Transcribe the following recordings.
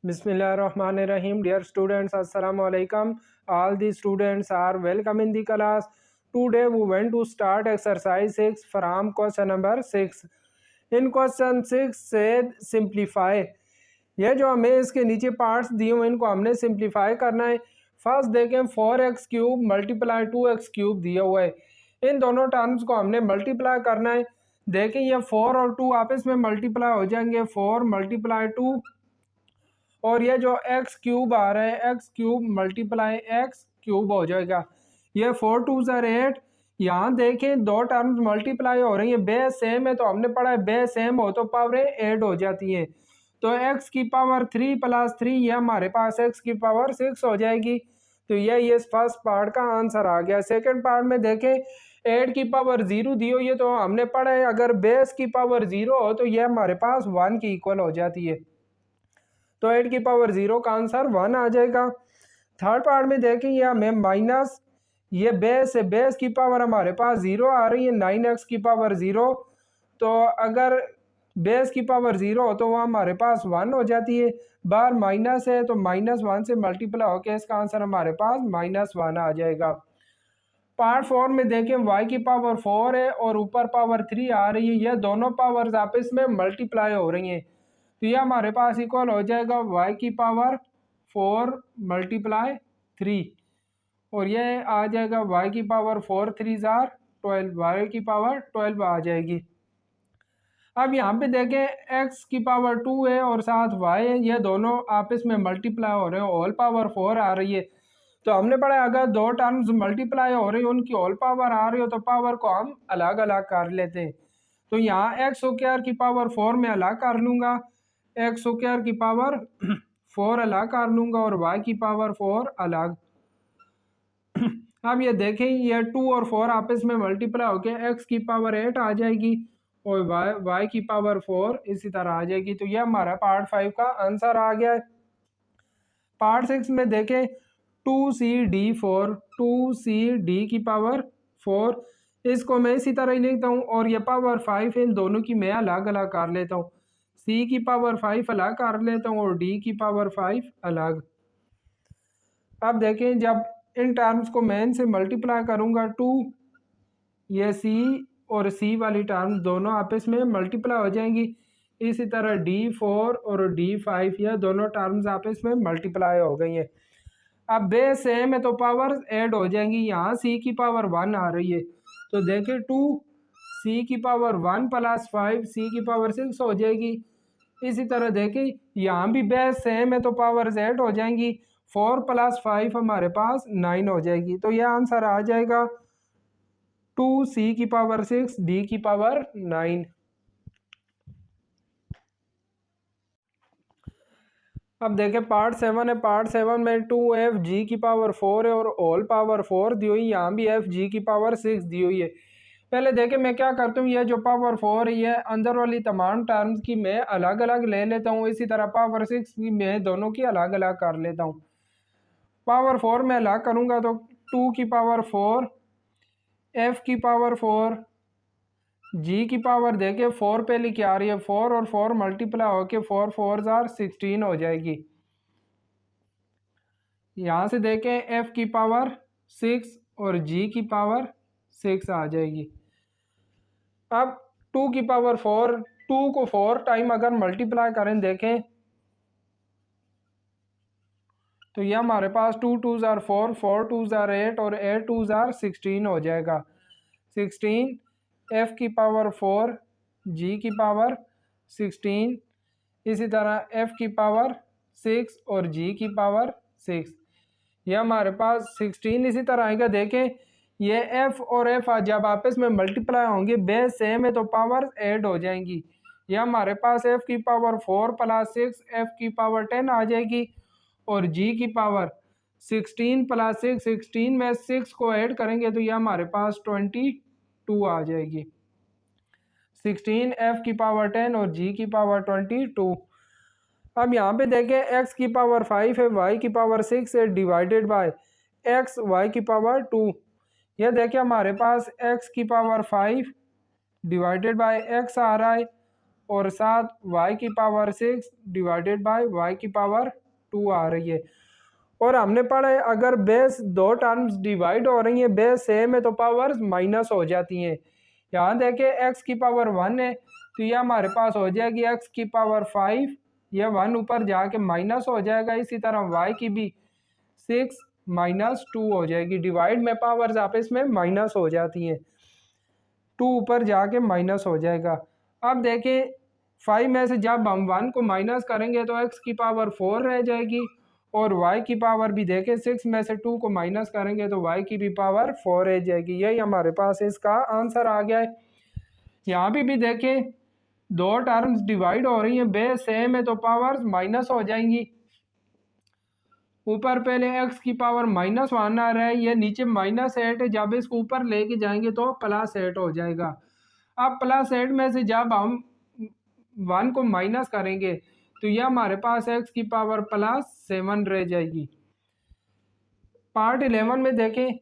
Bismillahirrahmanirrahim. Dear students, Assalamu alaikum. All the students are welcome in the class. Today we want to start exercise 6 from question number 6. In question 6 से simplify. ये जो हमें इसके नीचे parts दिए हुए इनको हमने सिंप्लीफाई करना है। फर्स्ट देखें 4x cube multiply 2x cube दिया हुआ है, इन दोनों टर्म्स को हमने मल्टीप्लाई करना है। देखें ये 4 और 2 आपस में मल्टीप्लाई हो जाएंगे, 4 मल्टीप्लाई 2, और ये जो एक्स क्यूब आ रहा है x cube multiply x cube हो जाएगा। ये 4 2 ज़र 8। यहाँ देखें दो टर्म्स मल्टीप्लाई हो रही है, बेस सेम है तो हमने पढ़ा है बेस सेम हो तो पावरें ऐड हो जाती हैं। तो x की पावर 3 प्लस 3 ये हमारे पास x की पावर 6 हो जाएगी। तो ये फर्स्ट पार्ट का आंसर आ गया। सेकंड पार्ट में देखें 8 की पावर 0 दी हो, ये तो हमने पढ़ा है अगर बेस की पावर 0 हो तो ये हमारे पास 1 की इक्वल हो जाती है। तो 8 की पावर 0 का आंसर 1 आ जाएगा। थर्ड पार्ट में देखें ये हमें माइनस, ये बेस है, बेस की पावर हमारे पास 0 आ रही है 9x की पावर 0। तो अगर बेस की पावर 0 हो तो वह हमारे पास 1 हो जाती है। बाहर माइनस है तो -1 से मल्टीप्लाई होकर इसका आंसर हमारे पास -1 आ जाएगा। पार्ट 4 में देखें y की पावर 4 है और ऊपर पावर 3 आ रही है, यह दोनों पावर्स आपस में मल्टीप्लाई हो रही हैं। तो यह हमारे पास इक्वल हो जाएगा y की पावर 4 मल्टीप्लाई 3, और यह आ जाएगा y की पावर 4 3 ज़ार 12, y की पावर 12 आ जाएगी। अब यहाँ पे देखें x की पावर 2 है और साथ y है, ये दोनों आपस में मल्टीप्लाई हो रहे हैं, होल पावर 4 आ रही है। तो हमने पढ़ा अगर दो टर्म्स मल्टीप्लाई हो रही है उनकी होल पावर आ रही हो तो पावर को हम अलग अलग कर लेते हैं। तो यहाँ एक्स स्क्वायर की पावर 4 में अलग कर लूँगा, एक्स स्क्वायर की पावर 4 अलग कर लूँगा और y की पावर 4 अलग। अब ये देखें ये 2 और 4 आपस में मल्टीप्लाई होकर x की पावर 8 आ जाएगी और y की पावर 4 इसी तरह आ जाएगी। तो ये हमारा पार्ट 5 का आंसर आ गया है। पार्ट 6 में देखें 2CD4, 2CD की पावर 4, इसको मैं इसी तरह ही लिखता हूँ और ये पावर 5 है, इन दोनों की मैं अलग अलग कर लेता हूँ। C की पावर 5 अलग कर लेता हूँ और D की पावर 5 अलग। अब देखें जब इन टर्म्स को मैं इनसे मल्टीप्लाई करूँगा 2, ये C और C वाली टर्म्स दोनों आपस में मल्टीप्लाई हो जाएंगी। इसी तरह D4 और D5 यह दोनों टर्म्स आपस में मल्टीप्लाई हो गई हैं। अब बेस सेम है तो पावर ऐड हो जाएंगी। यहाँ C की पावर 1 आ रही है तो देखें 2 C की पावर 1 प्लस 5 C की पावर 6 हो जाएगी। इसी तरह देखें यहाँ भी बेस सेम है तो पावर ऐड हो जाएंगी, 4 प्लस 5 हमारे पास 9 हो जाएगी। तो यह आंसर आ जाएगा 2C की पावर 6 D की पावर 9। अब देखें पार्ट 7 है। पार्ट 7 में 2FG की पावर 4 है और होल पावर 4 दी हुई, यहाँ भी FG की पावर 6 दी हुई है। पहले देखें मैं क्या करता हूँ, ये जो पावर 4 है ये अंदर वाली तमाम टर्म्स की मैं अलग अलग ले लेता हूँ, इसी तरह पावर 6 भी मैं दोनों की अलग अलग कर लेता हूँ। पावर 4 में अलग करूँगा तो 2 की पावर 4, F की पावर 4, G की पावर देखें 4 पे लिखी आ रही है 4 और 4 मल्टीप्लाई होके 4 4 ज़ार 16 हो जाएगी। यहाँ से देखें F की पावर 6 और G की पावर 6 आ जाएगी। अब 2 की पावर 4, 2 को 4 टाइम अगर मल्टीप्लाई करें देखें तो यह हमारे पास 2 2 ज़ार 4, 4 2 ज़ार 8 और 8 2 ज़ार 16 हो जाएगा। 16 F की पावर 4, G की पावर 16, इसी तरह F की पावर 6 और G की पावर 6, यह हमारे पास 16 इसी तरह आएगा। देखें ये F और F जब आपस में मल्टीप्लाई होंगे बेस सेम है तो पावर ऐड हो जाएंगी। यह हमारे पास F की पावर 4 प्लस 6 F की पावर 10 आ जाएगी और G की पावर 16 प्लस 6, 16 में 6 को ऐड करेंगे तो यह हमारे पास 22 आ जाएगी। 16 F की पावर 10 और G की पावर 22। अब यहाँ पे देखें x की पावर 5 है, y की पावर 6 है, डिवाइडेड बाय x y की पावर 2। यह देखें हमारे पास x की पावर 5 डिवाइडेड बाय x आ रहा है और साथ y की पावर 6 डिवाइडेड बाय y की पावर 2 आ रही है। और हमने पढ़ा है अगर बेस दो टर्म्स डिवाइड हो रही हैं, बेस सेम है तो पावर्स माइनस हो जाती हैं। यहाँ देखें x की पावर 1 है तो ये हमारे पास हो जाएगी x की पावर 5, यह 1 ऊपर जाके माइनस हो जाएगा। इसी तरह y की भी 6 माइनस 2 हो जाएगी। डिवाइड में पावर्स आपस में माइनस हो जाती हैं, 2 ऊपर जाके माइनस हो जाएगा। अब देखें 5 में से जब हम 1 को माइनस करेंगे तो x की पावर 4 रह जाएगी, और y की पावर भी देखें 6 में से 2 को माइनस करेंगे तो y की भी पावर 4 रह जाएगी। यही हमारे पास इसका आंसर आ गया है। यहाँ भी देखें दो टर्म्स डिवाइड हो रही हैं, बेस सेम है तो पावर्स माइनस हो जाएंगी। ऊपर पहले x की पावर -1 आ रहा है, ये नीचे -8 है, जब इसको ऊपर लेके जाएंगे तो +8 हो जाएगा। अब +8 में से जब हम 1 को माइनस करेंगे तो यह हमारे पास x की पावर +7 रह जाएगी। पार्ट 11 में देखें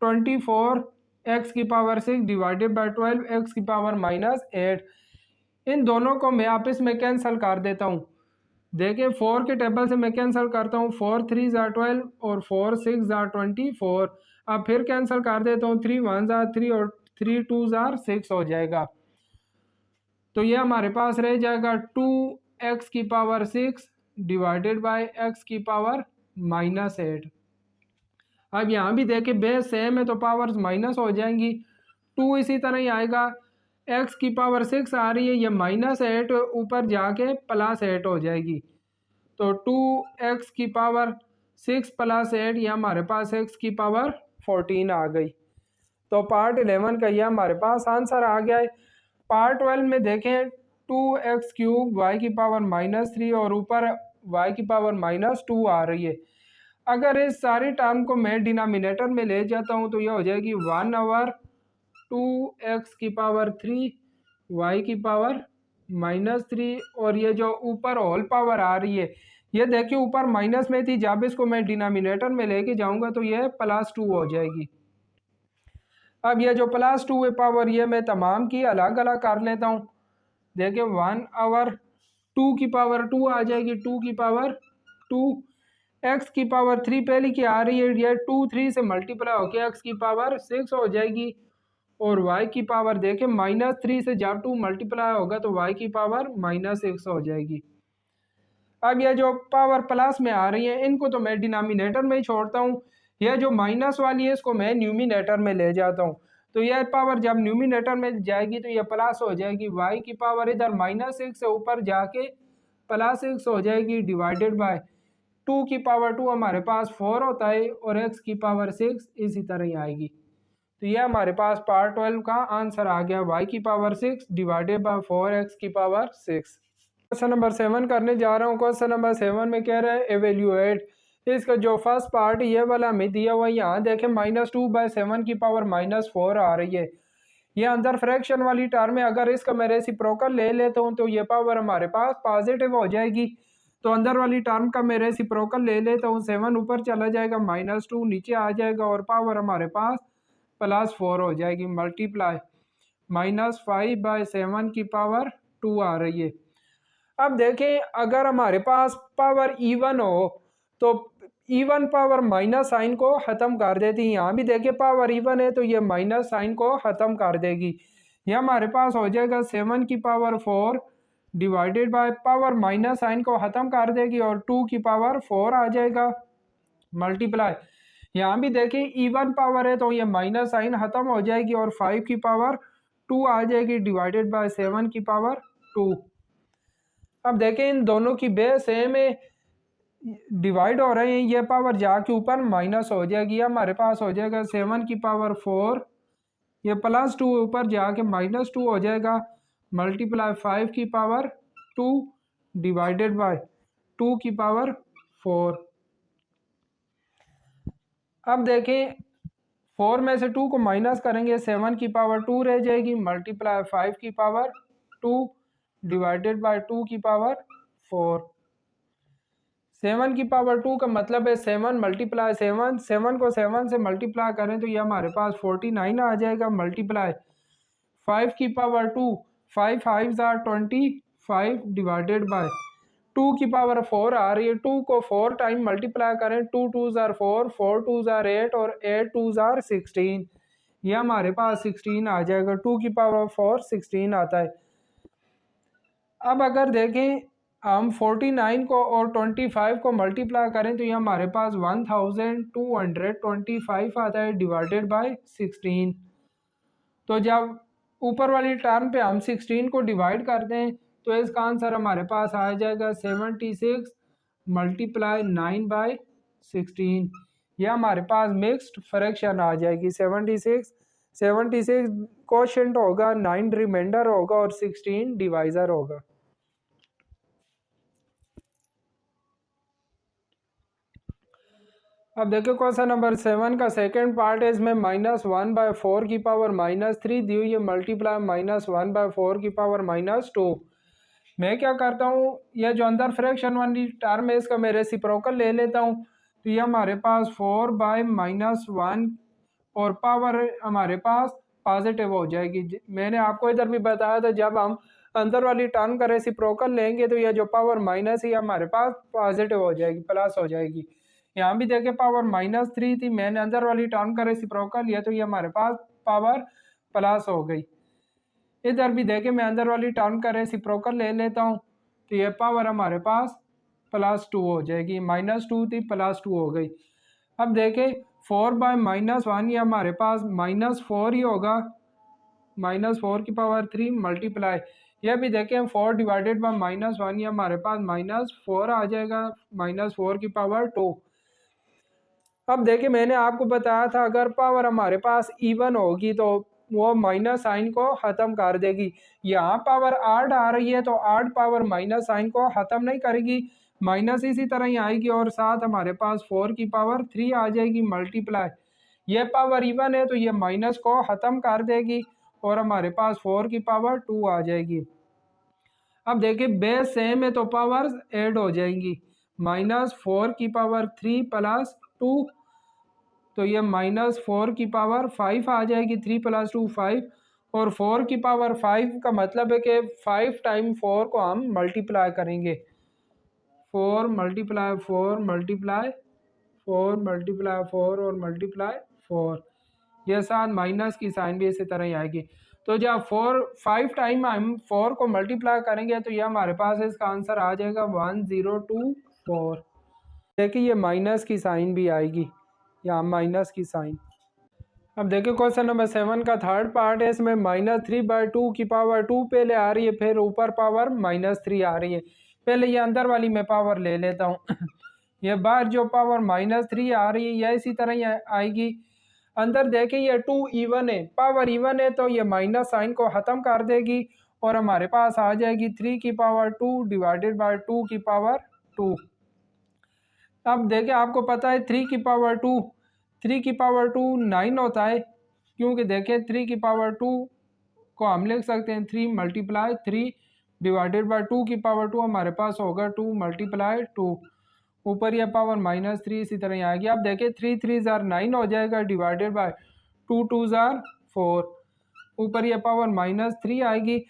24 x की पावर 6 डिवाइडेड बाय 12 x की पावर -8, इन दोनों को मैं आपस में कैंसिल कर देता हूँ। देखिए 4 के टेबल से मैं कैंसिल करता हूँ, 4 3 ज़ा 12 और 4 6 ज़ा 24। अब फिर कैंसिल कर देता हूँ, 3 1 ज़ा 3 और 3 2 ज़ा 6 हो जाएगा। तो ये हमारे पास रह जाएगा 2x की पावर 6 डिवाइडेड बाय x की पावर -8। अब यहाँ भी देखें बेस सेम है तो पावर्स माइनस हो जाएंगी, 2 इसी तरह ही आएगा। x की पावर 6 आ रही है, ये -8 ऊपर जाके +8 हो जाएगी, तो 2x की पावर 6 +8, ये हमारे पास x की पावर 14 आ गई। तो पार्ट 11 का ये हमारे पास आंसर आ गया है। पार्ट 12 में देखें 2x³ y की पावर -3 और ऊपर y की पावर -2 आ रही है। अगर इस सारी टर्म को मैं डिनोमिनेटर में ले जाता हूँ तो यह हो जाएगी 1/2x की पावर 3 y की पावर -3, और ये जो ऊपर होल पावर आ रही है ये देखिए ऊपर माइनस में थी, जब इसको मैं डिनोमिनेटर में लेके जाऊंगा तो यह +2 हो जाएगी। अब ये जो +2 है पावर, ये मैं तमाम की अलग अलग कर लेता हूँ। देखिए 1/2 की पावर 2 आ जाएगी, 2 की पावर 2, x की पावर 3 पहले की आ रही है, ये 2 3 से मल्टीप्लाई होकर x की पावर 6 हो जाएगी, और y की पावर देखें -3 से जब 2 मल्टीप्लाई होगा तो y की पावर -6 हो जाएगी। अब ये जो पावर प्लस में आ रही है इनको तो मैं डिनोमिनेटर में ही छोड़ता हूँ, यह जो माइनस वाली है इसको मैं न्यूमिनेटर में ले जाता हूँ, तो यह पावर जब न्यूमिनेटर में जाएगी तो यह प्लस हो जाएगी। y की पावर इधर -6 से ऊपर जाके +6 हो जाएगी, डिवाइडेड बाय 2 की पावर 2 हमारे पास 4 होता है, और x की पावर 6 इसी तरह ही आएगी। तो यह हमारे पास पार्ट 12 का आंसर आ गया, y की पावर 6 डिवाइडेड बाय 4x की पावर 6। क्वेश्चन नंबर 7 करने जा रहा हूँ। क्वेश्चन नंबर 7 में कह रहा है एवेल्यूएट, इसका जो फर्स्ट पार्ट ये वाला हमें दिया हुआ है, यहाँ देखें -2/7 की पावर -4 आ रही है। ये अंदर फ्रैक्शन वाली टर्म है, अगर इसका मैं रेसिप्रोकल ले लेता हूँ तो ये पावर हमारे पास पॉजिटिव हो जाएगी। तो अंदर वाली टर्म का मैं रेसिप्रोकल ले लेता हूँ, 7 ऊपर चला जाएगा, -2 नीचे आ जाएगा, और पावर हमारे पास +4 हो जाएगी। मल्टीप्लाई -5/7 की पावर 2 आ रही है। अब देखें अगर हमारे पास पावर इवन हो तो इवन पावर माइनस साइन को ख़त्म कर देती है। यहाँ भी देखें पावर इवन है तो ये माइनस साइन को ख़त्म कर देगी। ये हमारे पास हो जाएगा 7 की power 4 divided by power minus sign को ख़त्म कर देगी, और 2 की पावर 4 आ जाएगा, मल्टीप्लाई यहाँ भी देखें इवन पावर है तो ये माइनस साइन ख़त्म हो जाएगी, और 5 की पावर 2 आ जाएगी, डिवाइडेड बाय 7 की पावर 2। अब देखें इन दोनों की बेस सेम है, डिवाइड हो रहे हैं, ये पावर जाके ऊपर माइनस हो जाएगी, हमारे पास हो जाएगा 7 की पावर 4, ये +2 ऊपर जाके -2 हो जाएगा, मल्टीप्लाई 5 की पावर 2 डिवाइडेड बाय 2 की पावर 4। अब देखें 4 में से 2 को माइनस करेंगे, 7 की पावर 2 रह जाएगी, मल्टीप्लाई 5 की पावर 2 डिवाइडेड बाय 2 की पावर 4। 7 की पावर 2 का मतलब है 7 मल्टीप्लाई 7, 7 को 7 से मल्टीप्लाई करें तो ये हमारे पास 49 आ जाएगा, मल्टीप्लाई 5 की पावर 2 5 5 आर 25 डिवाइडेड बाय 2 की पावर 4 आ रही है। 2 को 4 टाइम मल्टीप्लाई करें, 2 2 ज़ार 4, 4 2 ज़ार 8 और 8 2 ज़ार 16। ये हमारे पास 16 आ जाएगा। 2 की पावर 4 16 आता है। अब अगर देखें हम 49 को और 25 को मल्टीप्लाई करें तो ये हमारे पास 1225 आता है डिवाइडेड बाय 16। तो जब ऊपर वाली टर्म पे हम 16 को डिवाइड करते हैं तो इसका आंसर हमारे पास आ जाएगा 76 मल्टीप्लाई 9 बाय 16। यह हमारे पास मिक्स्ड फ्रैक्शन आ जाएगी। 76 कोशेंट होगा, 9 रिमाइंडर होगा और 16 डिवाइजर होगा। अब देखिए क्वेश्चन नंबर 7 का सेकंड पार्ट है। इसमें -1/4 की पावर -3 दी हुई है मल्टीप्लाई -1/4 की पावर -2। मैं क्या करता हूँ, यह जो अंदर फ्रैक्शन वाली टर्म है इसका मैं रेसिप्रोकल ले लेता हूँ। तो ये हमारे पास 4/-1 और पावर हमारे पास पॉजिटिव हो जाएगी। मैंने आपको इधर भी बताया था जब हम अंदर वाली टर्म का रेसिप्रोकल लेंगे तो यह जो पावर माइनस है हमारे पास पॉजिटिव हो जाएगी, प्लस हो जाएगी। यहाँ भी देखें पावर -3 थी, मैंने अंदर वाली टर्म का रेसिप्रोकल लिया तो ये हमारे पास पावर प्लस हो गई। इधर भी देखें मैं अंदर वाली टर्म का रेसिप्रोकल ले लेता हूँ तो ये पावर हमारे पास +2 हो जाएगी। -2 थी, +2 हो गई। अब देखें 4/-1 ये हमारे पास -4 ही होगा। -4 की पावर 3 मल्टीप्लाई, यह भी देखें 4 डिवाइडेड बाय -1 ये हमारे पास -4 आ जाएगा। -4 की पावर 2। अब देखिए मैंने आपको बताया था अगर पावर हमारे पास इवन होगी तो वो माइनस साइन को ख़त्म कर देगी। यहाँ पावर 8 आ रही है तो 8 पावर माइनस साइन को ख़त्म नहीं करेगी, माइनस इसी तरह ही आएगी और साथ हमारे पास 4 की पावर 3 आ जाएगी मल्टीप्लाई। ये पावर इवन है तो ये माइनस को ख़त्म कर देगी और हमारे पास 4 की पावर 2 आ जाएगी। अब देखिए बेस सेम है तो पावर्स ऐड हो जाएंगी। -4 की पावर 3 + 2 तो ये -4 की पावर 5 आ जाएगी। 3 + 2 5 और 4 की पावर 5 का मतलब है कि 5 टाइम 4 को हम मल्टीप्लाई करेंगे। 4 मल्टीप्लाई 4 मल्टीप्लाई 4 मल्टीप्लाई 4 और मल्टीप्लाई 4, यह साथ माइनस की साइन भी इसी तरह ही आएगी। तो जब 5 टाइम हम 4 को मल्टीप्लाई करेंगे तो यह हमारे पास इसका आंसर आ जाएगा 1024। देखिए ये माइनस की साइन भी आएगी, यहाँ माइनस की साइन। अब देखिए क्वेश्चन नंबर 7 का थर्ड पार्ट है। इसमें -3/2 की पावर 2 पहले आ रही है, फिर ऊपर पावर -3 आ रही है। पहले ये अंदर वाली मैं पावर ले लेता हूँ ये बाहर जो पावर -3 आ रही है यह इसी तरह ही आएगी। अंदर देखिए ये 2 इवन है, पावर इवन है तो ये माइनस साइन को ख़त्म कर देगी और हमारे पास आ जाएगी 3 की पावर 2 डिवाइडेड बाय 2 की पावर 2। अब देखिए आपको पता है 3 की पावर 2 9 होता है, क्योंकि देखिए 3 की पावर 2 को हम लिख सकते हैं 3 मल्टीप्लाई 3 डिवाइडेड बाय 2 की पावर 2 हमारे पास होगा 2 मल्टीप्लाई 2। ऊपर यह पावर -3 इसी तरह आएगी। अब देखिए 3 3 ज़ार 9 हो जाएगा डिवाइडेड बाय 2 2 ज़ार 4, ऊपर यह पावर -3 आएगी।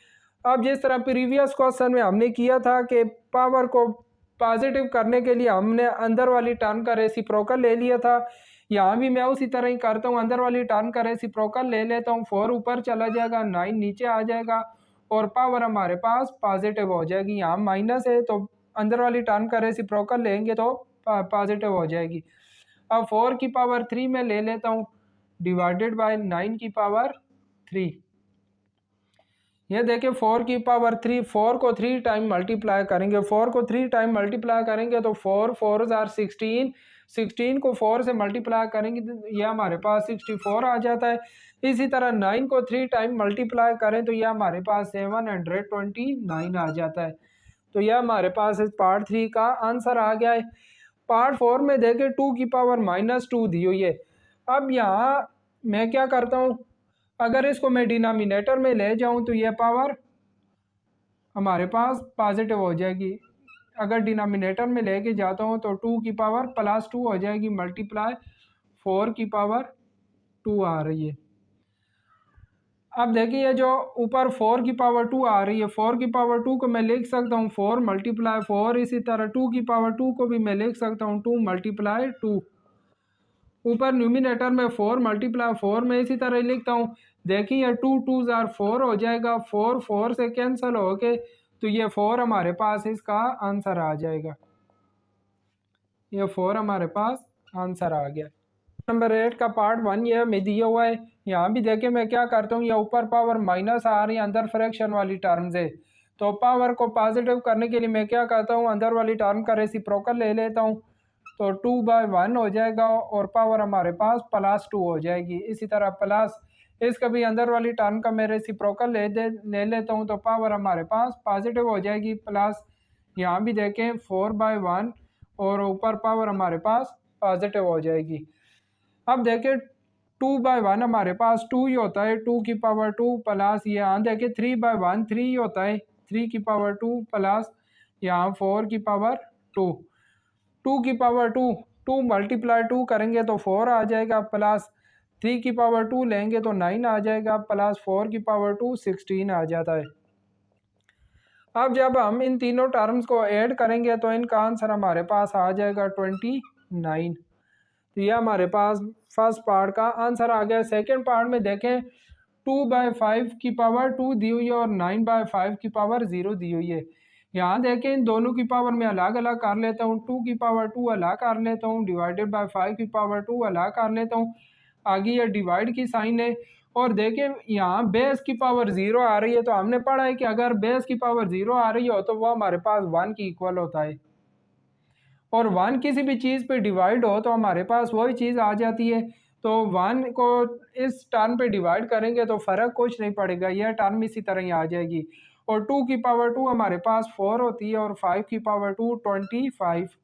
अब जिस तरह प्रीवियस क्वेश्चन में हमने किया था कि पावर को पॉजिटिव करने के लिए हमने अंदर वाली टर्म का रेसिप्रोकल ले लिया था, यहाँ भी मैं उसी तरह ही करता हूँ। अंदर वाली टर्म का रेसिप्रोकल ले लेता हूँ, 4 ऊपर चला जाएगा, 9 नीचे आ जाएगा और पावर हमारे पास पॉजिटिव हो जाएगी। यहाँ माइनस है तो अंदर वाली टर्म का रेसिप्रोकल लेंगे तो पॉजिटिव हो जाएगी। अब 4 की पावर 3 में ले लेता हूँ डिवाइडेड बाय 9 की पावर 3। ये देखिए 4 की पावर 3, 4 को 3 टाइम मल्टीप्लाई करेंगे, 4 को 3 टाइम मल्टीप्लाई करेंगे तो 4 4 ज़ार 16, 16 को 4 से मल्टीप्लाई करेंगे तो यह हमारे पास 64 आ जाता है। इसी तरह 9 को 3 टाइम मल्टीप्लाई करें तो यह हमारे पास 729 आ जाता है। तो यह हमारे पास इस पार्ट 3 का आंसर आ गया है। पार्ट 4 में देखें 2 की पावर -2 दी हुई है। अब यहाँ मैं क्या करता हूँ, अगर इसको मैं डिनोमिनेटर में ले जाऊँ तो यह पावर हमारे पास पॉजिटिव हो जाएगी। अगर डिनोमिनेटर में लेके जाता हूँ तो 2 की पावर +2 हो जाएगी मल्टीप्लाई 4 की पावर 2 आ रही है। अब देखिए ये जो ऊपर 4 की पावर 2 आ रही है, 4 की पावर 2 को मैं लिख सकता हूँ 4 मल्टीप्लाई 4, इसी तरह 2 की पावर 2 को भी मैं लिख सकता हूँ 2 मल्टीप्लाई 2। ऊपर न्यूमिनेटर में 4 मल्टीप्लाई 4 में इसी तरह लिखता हूँ। देखिए 2 2 जार 4 हो जाएगा, 4 4 से कैंसिल हो के तो ये 4 हमारे पास इसका आंसर आ जाएगा। ये 4 हमारे पास आंसर आ गया। नंबर 8 का पार्ट 1 ये हमें दिया हुआ है। यहाँ भी देखें मैं क्या करता हूँ, ये ऊपर पावर माइनस आ रही है अंदर फ्रैक्शन वाली टर्म से, तो पावर को पॉजिटिव करने के लिए मैं क्या करता हूँ, अंदर वाली टर्म का रेसिप्रोकल ले लेता हूँ, तो 2/1 हो जाएगा और पावर हमारे पास +2 हो जाएगी। इसी तरह प्लस इसका भी अंदर वाली टर्म का मैं रेसिप्रोकल ले लेता हूँ, तो पावर हमारे पास पॉजिटिव हो जाएगी प्लस। यहाँ भी देखें 4/1 और ऊपर पावर हमारे पास पॉजिटिव हो जाएगी। अब देखें 2/1 हमारे पास 2 ही होता है, 2 की पावर 2 प्लस यहाँ देखें 3/1 3 ही होता है, 3 की पावर 2 प्लस यहाँ 4 की पावर 2, 2 की पावर 2 2 मल्टीप्लाई 2 करेंगे तो 4 आ जाएगा, प्लस 3 की पावर 2 लेंगे तो 9 आ जाएगा, प्लस 4 की पावर 2 16 आ जाता है। अब जब हम इन तीनों टर्म्स को ऐड करेंगे तो इनका आंसर हमारे पास आ जाएगा 29। तो यह हमारे पास फर्स्ट पार्ट का आंसर आ गया। सेकंड पार्ट में देखें 2/5 की पावर 2 दी हुई है और 9/5 की पावर 0 दी हुई है। यहाँ देखें इन दोनों की पावर मैं अलग अलग कर लेता हूँ, 2 की पावर 2 अलग कर लेता हूँ, डिवाइडेड बाय 5 की पावर 2 अलग कर लेता हूँ। आगे ये डिवाइड की साइन है और देखें यहाँ बेस की पावर 0 आ रही है, तो हमने पढ़ा है कि अगर बेस की पावर 0 आ रही हो तो वो हमारे पास 1 की इक्वल होता है, और 1 किसी भी चीज़ पे डिवाइड हो तो हमारे पास वही चीज़ आ जाती है। तो 1 को इस टर्म पे डिवाइड करेंगे तो फ़र्क कुछ नहीं पड़ेगा, यह टर्म इसी तरह ही आ जाएगी। और 2 की पावर 2 हमारे पास 4 होती है और 5 की पावर 2 25।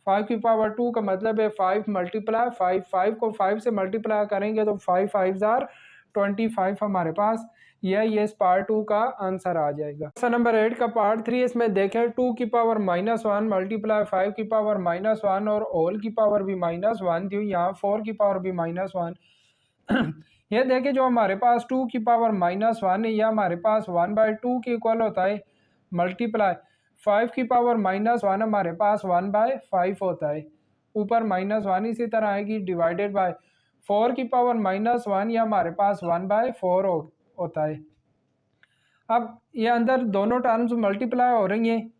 5 की पावर 2 का मतलब है 5 मल्टीप्लाई 5, 5 को 5 से मल्टीप्लाई करेंगे तो 5 5 जार 25 हमारे पास। यह इस पार्ट 2 का आंसर आ जाएगा। क्वेश्चन नंबर 8 का पार्ट 3 इसमें देखें 2 की पावर -1 मल्टीप्लाई 5 की पावर -1 और होल की पावर भी -1 दी हुई, यहाँ 4 की पावर भी -1। ये देखें जो हमारे पास 2 की पावर -1 है यह हमारे पास 1/2 के इक्वल होता है, मल्टीप्लाई 5 की पावर -1 हमारे पास 1/5 होता है, ऊपर -1 इसी तरह आएगी, डिवाइडेड बाय 4 की पावर -1 यह हमारे पास 1/4 होता है। अब ये अंदर दोनों टर्म्स मल्टीप्लाई हो रही हैं,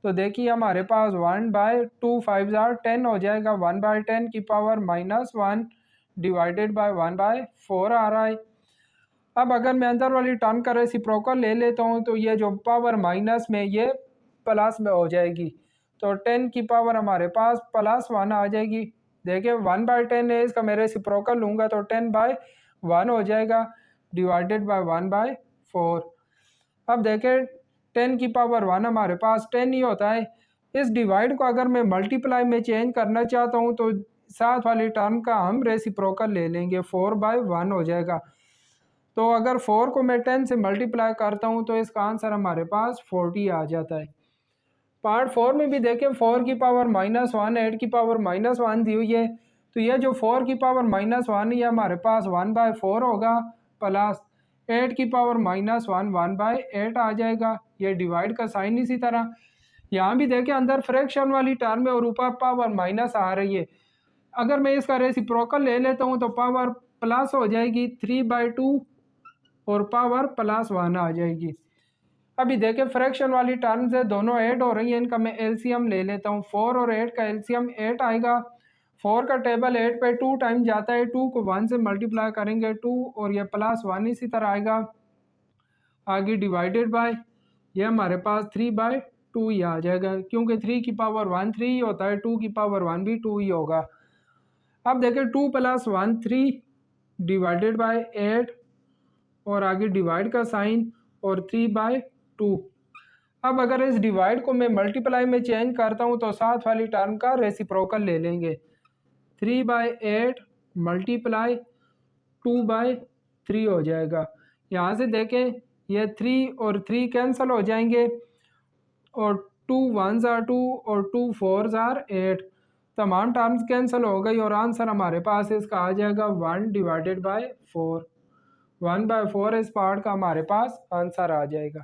तो देखिए हमारे पास 1/2 5 जार 10 हो जाएगा, 1/10 की पावर -1 डिवाइडेड बाय 1/4 आ रहा है। अब अगर मैं अंदर वाली टर्म का रेसिप्रोकल ले लेता हूँ तो ये जो पावर माइनस में ये प्लस में हो जाएगी, तो 10 की पावर हमारे पास +1 आ जाएगी। देखिए 1/10 है, इसका मैं रेसिप्रोकल लूँगा तो 10/1 हो जाएगा, डिवाइडेड बाय 1/4। अब देखें 10 की पावर 1 हमारे पास 10 ही होता है। इस डिवाइड को अगर मैं मल्टीप्लाई में चेंज करना चाहता हूँ तो साथ वाली टर्म का हम रेसिप्रोकल ले लेंगे, 4/1 हो जाएगा। तो अगर 4 को मैं 10 से मल्टीप्लाई करता हूँ तो इसका आंसर हमारे पास 40 आ जाता है। पार्ट 4 में भी देखें 4 की पावर -1 8 की पावर -1 दी हुई है, तो यह जो 4 की पावर -1 है यह हमारे पास 1/4 होगा, प्लस 8 की पावर -1 1/8 आ जाएगा। ये डिवाइड का साइन इसी तरह। यहाँ भी देखें अंदर फ्रैक्शन वाली टर्म है और ऊपर पावर माइनस आ रही है, अगर मैं इसका रेसिप्रोकल ले लेता हूँ तो पावर प्लस हो जाएगी 3/2 और पावर +1 आ जाएगी। अभी देखें फ्रैक्शन वाली टर्म्स है, दोनों ऐड हो रही हैं, इनका मैं एलसीएम ले लेता हूँ। 4 और 8 का एलसीएम 8 आएगा। 4 का टेबल 8 पे 2 टाइम जाता है, 2 को 1 से मल्टीप्लाई करेंगे 2 और ये +1 इसी तरह आएगा। आगे डिवाइडेड बाय ये हमारे पास 3/2 ही आ जाएगा, क्योंकि 3 की पावर 1 3 ही होता है, 2 की पावर 1 भी 2 ही होगा। अब देखें 2 + 1 3 डिवाइडेड बाय 8 और आगे डिवाइड का साइन और 3/2। अब अगर इस डिवाइड को मैं मल्टीप्लाई में चेंज करता हूँ तो साथ वाली टर्म का रेसिप्रोकल ले लेंगे, 3/8 मल्टीप्लाई 2/3 हो जाएगा। यहाँ से देखें ये 3 और 3 कैंसिल हो जाएंगे और 2 1 ज़ार 2 और 2 4 ज़ार 8, तमाम टर्म्स कैंसिल हो गई और आंसर हमारे पास इसका आ जाएगा 1/4। 1/4 इस पार्ट का हमारे पास आंसर आ जाएगा।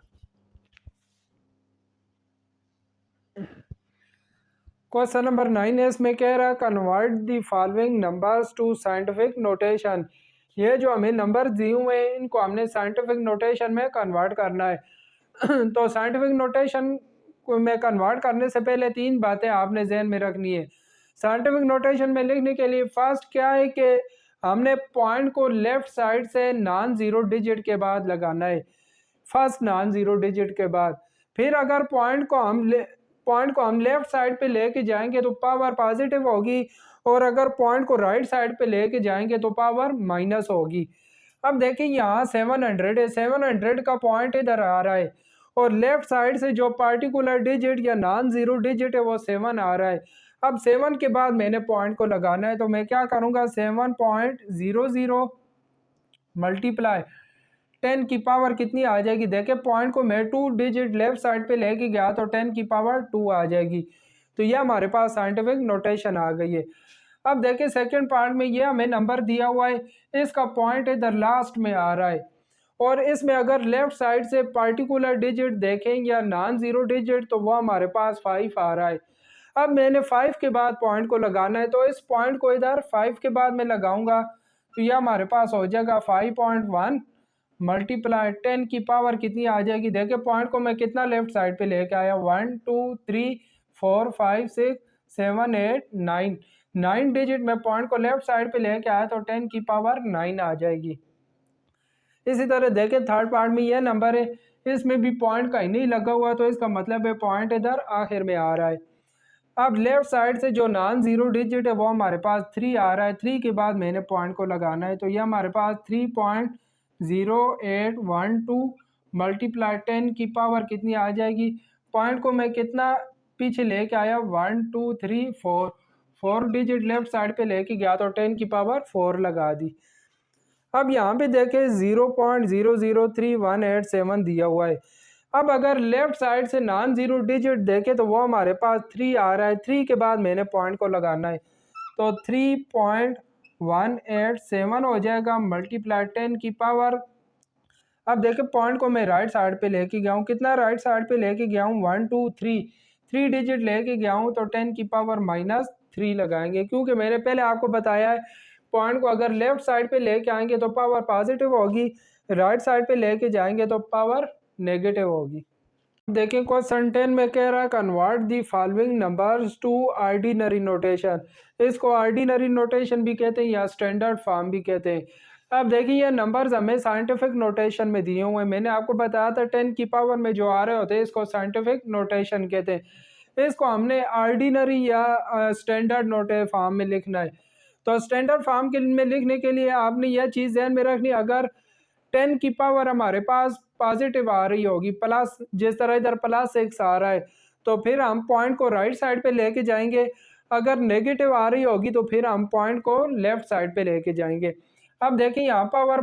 क्वेश्चन नंबर 9 है, इसमें कह रहा है convert the following numbers to scientific notation. ये जो हमें नंबर दिए हुए हैं इनको हमने साइंटिफिक नोटेशन में कन्वर्ट करना है। तो साइंटिफिक नोटेशन में कन्वर्ट करने से पहले तीन बातें आपने जहन में रखनी है। साइंटिफिक नोटेशन में लिखने के लिए फर्स्ट क्या है कि हमने पॉइंट को लेफ्ट साइड से नॉन जीरो डिजिट के बाद लगाना है, फर्स्ट नॉन जीरो डिजिट के बाद। फिर अगर पॉइंट को हम लेफ्ट साइड पे लेके जाएंगे तो पावर पॉजिटिव होगी, और अगर पॉइंट को राइट साइड पे लेके जाएंगे तो पावर माइनस होगी। अब देखिए यहाँ 700 है, 700 का पॉइंट इधर आ रहा है और लेफ्ट साइड से जो पार्टिकुलर डिजिट या नॉन जीरो डिजिट है वो 7 आ रहा है। अब 7 के बाद मैंने पॉइंट को लगाना है, तो मैं क्या करूँगा, 7.00 मल्टीप्लाई 10 की पावर कितनी आ जाएगी। देखे पॉइंट को मैं 2 डिजिट लेफ्ट साइड पे लेके गया तो 10 की पावर 2 आ जाएगी। तो ये हमारे पास साइंटिफिक नोटेशन आ गई है। अब देखिए सेकंड पार्ट में ये हमें नंबर दिया हुआ है, इसका पॉइंट इधर लास्ट में आ रहा है और इसमें अगर लेफ्ट साइड से पार्टिकुलर डिजिट देखें या नॉन जीरो डिजिट तो वो हमारे पास 5 आ रहा है। अब मैंने 5 के बाद पॉइंट को लगाना है, तो इस पॉइंट को इधर 5 के बाद मैं लगाऊंगा तो यह हमारे पास हो जाएगा 5.1 मल्टीप्लाई 10 की पावर कितनी आ जाएगी। देखिए पॉइंट को मैं कितना लेफ्ट साइड पे लेके आया, 1 2 3 4 5 6 7 8 9, 9 डिजिट में पॉइंट को लेफ्ट साइड पे लेके आया तो 10 की पावर 9 आ जाएगी। इसी तरह देखिए थर्ड पार्ट में यह नंबर है, इसमें भी पॉइंट कहीं नहीं लगा हुआ तो इसका मतलब है पॉइंट इधर आखिर में आ रहा है। अब लेफ्ट साइड से जो नॉन जीरो डिजिट है वो हमारे पास 3 आ रहा है, 3 के बाद मैंने पॉइंट को लगाना है तो ये हमारे पास 3.0812 मल्टीप्लाई 10 की पावर कितनी आ जाएगी। पॉइंट को मैं कितना पीछे लेके आया, 1 2 3 4, 4 डिजिट लेफ्ट साइड पे लेके गया तो 10 की पावर 4 लगा दी। अब यहाँ पे देखें 0.003187 दिया हुआ है। अब अगर लेफ्ट साइड से नॉन जीरो डिजिट देखें तो वो हमारे पास 3 आ रहा है, 3 के बाद मैंने पॉइंट को लगाना है तो 3.187 हो जाएगा मल्टीप्लाई 10 की पावर। अब देखिए पॉइंट को मैं राइट साइड पे लेके गया हूँ, कितना राइट साइड पे लेके गया हूँ, 1 2 3, 3 डिजिट लेके गया हूँ तो 10 की पावर -3 लगाएंगे, क्योंकि मैंने पहले आपको बताया है पॉइंट को अगर लेफ्ट साइड पे लेके आएंगे तो पावर पॉजिटिव होगी, राइट साइड पे लेके जाएंगे तो पावर नेगेटिव होगी। देखिए क्वेश्चन 10 में कह रहा है convert the following numbers to ordinary notation. इसको ऑर्डिनरी नोटेशन भी कहते हैं या स्टैंडर्ड फॉर्म भी कहते हैं। अब देखिए ये नंबर्स हमें साइंटिफिक नोटेशन में दिए हुए हैं, मैंने आपको बताया था 10 की पावर में जो आ रहे होते हैं इसको साइंटिफिक नोटेशन कहते हैं। इसको हमने ऑर्डिनरी या स्टैंडर्ड नोटे फॉर्म में लिखना है। तो स्टैंडर्ड फॉर्म के में लिखने के लिए आपने यह चीज़ ध्यान में रखनी, अगर 10 की पावर हमारे पास पॉजिटिव आ रही होगी, प्लस जिस तरह इधर +6 आ रहा है तो फिर हम पॉइंट को राइट साइड पे लेके जाएंगे, अगर नेगेटिव आ रही होगी तो फिर हम पॉइंट को लेफ्ट साइड पे लेके जाएंगे। अब देखिए यहाँ पावर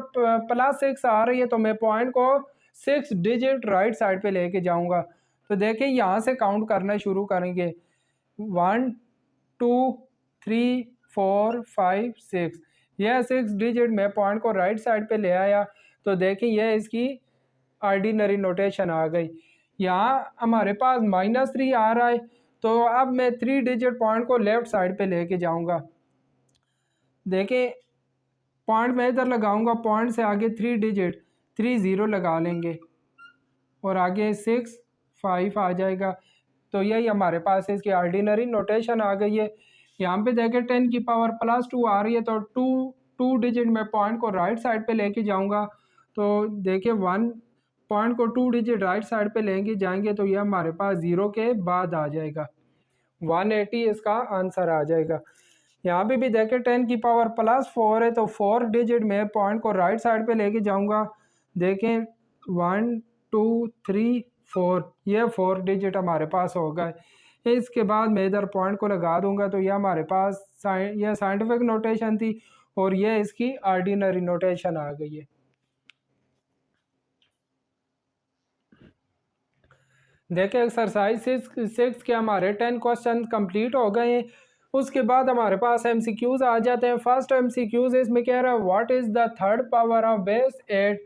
+6 आ रही है तो मैं पॉइंट को 6 डिजिट राइट साइड पे लेके जाऊंगा। तो देखिए यहाँ से काउंट करना शुरू करेंगे, 1 2 3 4 5 6, यह 6 डिजिट में पॉइंट को राइट साइड पे ले आया तो देखिए यह इसकी ऑर्डिनरी नोटेशन आ गई। यहाँ हमारे पास -3 आ रहा है तो अब मैं 3 डिजिट पॉइंट को लेफ्ट साइड पे लेके जाऊंगा। देखिए पॉइंट मैं इधर लगाऊंगा, पॉइंट से आगे 3 डिजिट 3 0 लगा लेंगे और आगे 6 5 आ जाएगा। तो यही हमारे पास इसकी ऑर्डिनरी नोटेशन आ गई है। यहाँ पे देखें 10 की पावर +2 आ रही है तो 2 डिजिट में पॉइंट को राइट साइड पे लेके जाऊंगा तो देखिए 1 पॉइंट को 2 डिजिट राइट साइड पे लेके जाएंगे तो ये हमारे पास 0 के बाद आ जाएगा, 180 इसका आंसर आ जाएगा। यहाँ पे भी देखें 10 की पावर +4 है तो 4 डिजिट में पॉइंट को राइट साइड पे लेके जाऊंगा। देखें 1 2 3 4, ये 4 डिजिट हमारे पास होगा। इसके बाद मैं इधर पॉइंट को लगा दूंगा तो यह हमारे पास यह साइंटिफिक नोटेशन थी और यह इसकी ऑर्डिनरी नोटेशन आ गई है। देखिए एक्सरसाइज 6 के हमारे 10 क्वेश्चन कंप्लीट हो गए हैं उसके बाद हमारे पास एमसीक्यूज आ जाते हैं। फर्स्ट एमसीक्यूज इसमें कह रहा है what is the third power of base 8।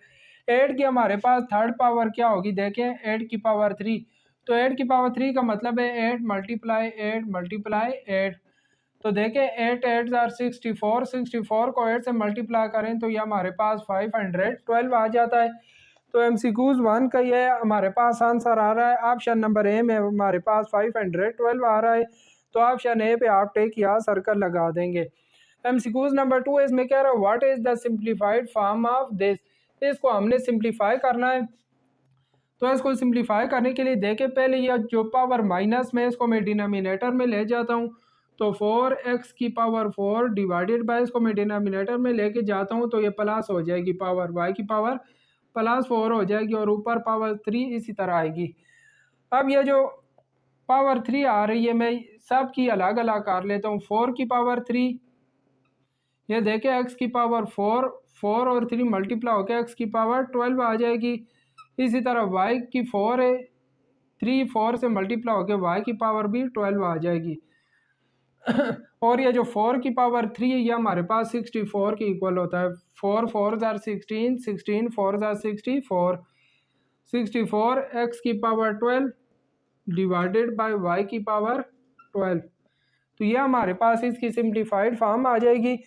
8 की हमारे पास थर्ड पावर क्या होगी, देखें 8 की पावर 3। तो 8 की पावर 3 का मतलब है 8 मल्टीप्लाई 8 मल्टीप्लाई 8। तो देखें 8 8 आर 64, 64 को 8 से मल्टीप्लाई करें तो ये हमारे पास 512 आ जाता है। तो एमसीक्यूज 1 का ये हमारे पास आंसर आ रहा है। ऑप्शन नंबर ए में हमारे पास 512 आ रहा है। तो ऑप्शन ए पे आप टिक या सर्कल लगा देंगे। एमसीक्यूज नंबर 2 इसमें कह रहा है what is the simplified form of this. इसको हमने सिंप्लीफाई करना है। तो इसको सिंप्लीफाई करने के लिए देखें पहले यह जो पावर माइनस में इसको मैं डिनोमिनेटर में ले जाता हूँ। तो 4x की पावर 4 डिवाइडेड बाय इसको मैं डिनोमिनेटर में लेके जाता हूँ तो ये प्लस हो जाएगी, पावर y की पावर +4 हो जाएगी और ऊपर पावर 3 इसी तरह आएगी। अब ये जो पावर 3 आ रही है मैं सब की अलग अलग कर लेता हूँ। 4 की पावर 3, ये देखें x की पावर 4, 4 और 3 मल्टीप्लाई होकर x की पावर 12 आ जाएगी। इसी तरह y की 4 है, 3 4 से मल्टीप्लाई होकर y की पावर भी 12 आ जाएगी। और ये जो 4 की पावर 3 है ये हमारे पास 64 के इक्वल होता है। 4 4 आर 16, 16 4 आर 64, 64 x की पावर 12 डिवाइडेड बाय y की पावर 12। तो ये हमारे पास इसकी सिंप्लीफाइड फॉर्म आ जाएगी।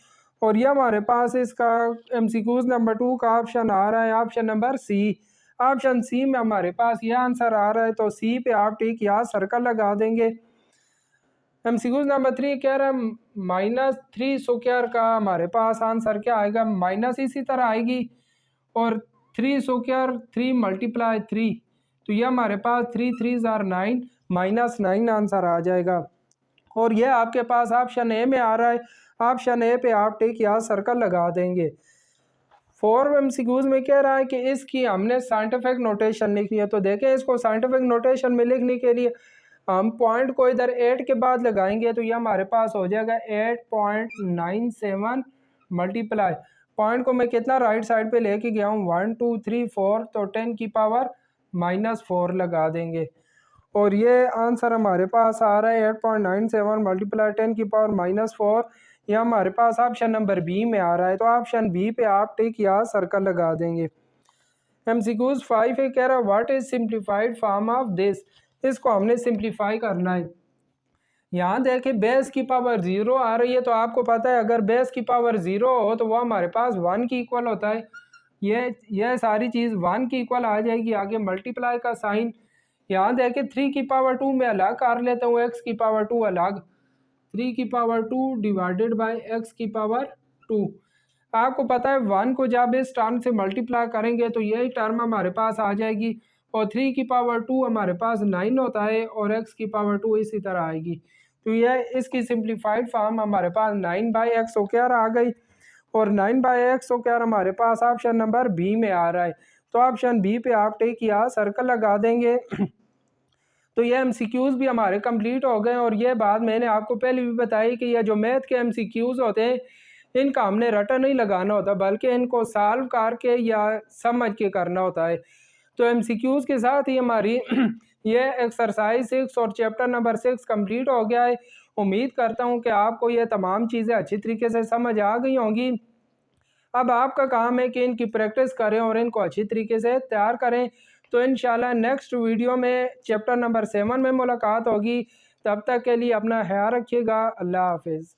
और ये हमारे पास इसका एमसीक्यूज नंबर 2 का ऑप्शन आ रहा है, option number C. Option C में हमारे पास ये आंसर आ रहा है। तो सी पे आप टिक या सर्कल लगा देंगे। एमसीक्यूज नंबर 3 कह रहा है -3 स्क्वायर का हमारे पास आंसर क्या आएगा, माइनस इसी तरह आएगी और 3 स्क्वायर 3 मल्टीप्लाई 3। तो ये हमारे पास 3 3 आर 9, -9 आंसर आ जाएगा। और ये आपके पास ऑप्शन ए में आ रहा है। ऑप्शन ए पे आप टिक या सर्कल लगा देंगे। 4 एमसीक्यूज में कह रहा है कि इसकी हमने साइंटिफिक नोटेशन लिखनी है। तो देखें इसको साइंटिफिक नोटेशन में लिखने के लिए हम पॉइंट को इधर 8 के बाद लगाएंगे तो ये हमारे पास हो जाएगा 8.97 मल्टीप्लाई, पॉइंट को मैं कितना राइट साइड पे लेके गया हूँ 1 2 3 4, तो 10 की पावर -4 लगा देंगे। और ये आंसर हमारे पास आ रहा है 8.97 मल्टीप्लाई 10 की पावर -4। यह हमारे पास ऑप्शन नंबर बी में आ रहा है। तो ऑप्शन बी पे आप टिक या सर्कल लगा देंगे। एमसीक्यूज 5 है कह रहा है what is simplified form of this. इसको हमने सिंप्लीफाई करना है। यहाँ देखें बेस की पावर 0 आ रही है। तो आपको पता है अगर बेस की पावर 0 हो तो वो हमारे पास 1 की इक्वल होता है। ये सारी चीज़ 1 की इक्वल आ जाएगी। आगे मल्टीप्लाई का साइन, यहाँ देखें 3 की पावर 2 में अलग कर लेता हूँ, x की पावर 2 अलग, 3 की पावर 2 डिवाइडेड बाय x की पावर 2। आपको पता है 1 को जब इस टर्म से मल्टीप्लाई करेंगे तो यही टर्म हमारे पास आ जाएगी। और 3 की पावर 2 हमारे पास 9 होता है और x की पावर 2 इसी तरह आएगी। तो यह इसकी सिंप्लीफाइड फॉर्म हमारे पास 9/x स्क्वायर आ गई। और 9/x स्क्वायर हमारे पास ऑप्शन नंबर बी में आ रहा है। तो ऑप्शन बी पे आप टिक या सर्कल लगा देंगे। तो ये एमसीक्यूज़ भी हमारे कंप्लीट हो गए। और ये बात मैंने आपको पहले भी बताई कि यह जो मैथ के एमसीक्यूज़ होते हैं इनका हमने रटा नहीं लगाना होता बल्कि इनको सॉल्व करके या समझ के करना होता है। तो एमसीक्यूज़ के साथ ही हमारी ये एक्सरसाइज 6 और चैप्टर नंबर 6 कंप्लीट हो गया है। उम्मीद करता हूँ कि आपको ये तमाम चीज़ें अच्छी तरीके से समझ आ गई होंगी। अब आपका काम है कि इनकी प्रैक्टिस करें और इनको अच्छी तरीके से तैयार करें। तो इंशाल्लाह नेक्स्ट वीडियो में चैप्टर नंबर 7 में मुलाकात होगी। तब तक के लिए अपना ख्याल रखिएगा। अल्लाह हाफिज़।